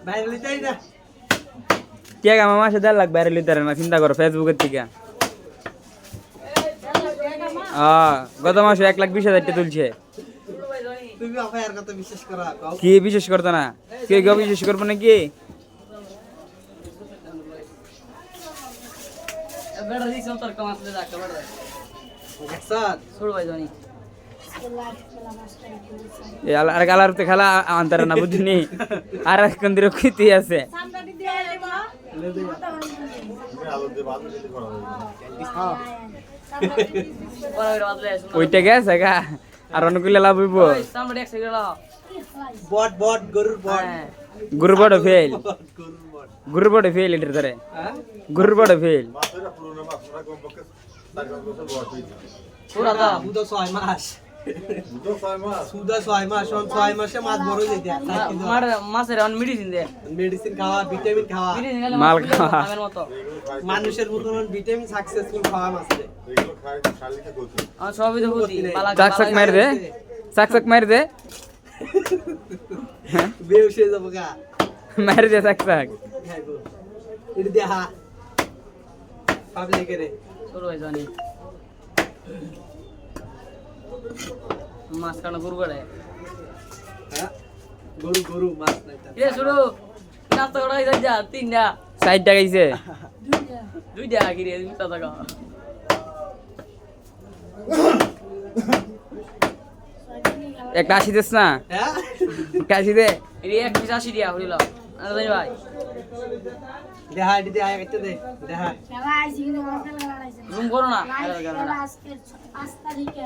বাইরে লিতাই না কে গা মাসে 1.5 লাখ বাইরে লিতে না চিন্তা করো ফেসবুকের থেকে গত মাসে 1,20,000 টাকা তুলছে তুমি আফায়ার কথা বিশ্বাস করা কও কি বিশেষ করতো না কে কেউ বিশেষ করবো নাকি বেড়া দিছ তোর কামাস দে যা কবড় একসাথ ছোড় ভাই জানি আর গালার তো খেলা আন্তর না বুঝনি আর কোন দিকে কইতে আছে ওইটা গেছে গা আর অনুকূলে লাভ হইব সামনে এক সেকেন্ড বট বট গরুর বট গুরু বড় ফেল গরুর বট গুরু বড় ফেল এটার ধরে হ্যাঁ গুরু বড় ফেল পুরা দাম বুদা 6 মাস সুদা 6 মাস 6 মাসে মাছ বড় হয়ে যায় মার মাছের অন মেডিসিন দে মেডিসিন খাওয়া ভিটামিন খাওয়া মেডিসিন গেলে মাল খাওয়া। আমার মতো মানুষের মতন ভিটামিন সাকসেসফুল খাওয়া মাছ রে আমার সবই তো বুঝি পালা চাক চাক মার দে চাক চাক মার দে বেউস হয়ে যাবো গা মার দে চাক চাক খাইবো এটা দেখা পাবলিক রে ছোড় ভাই জানি মাছ কাটা গরু গড়ে হ্যাঁ গরু গরু মাছ নাই তা এ ছোড় নাস্তা করা হইছে যা 3টা 60 টাকা আইছে 2টা কি রে 2 টাকা একটা 80 দিস না হ্যাঁ একটা 80 দে এর এক পিস 80 দিয়া হইল জানি ভাই দেখা এটি দেখা কেটে দে দেখা জুম করো না লাইভ আজকে 5 তারিখে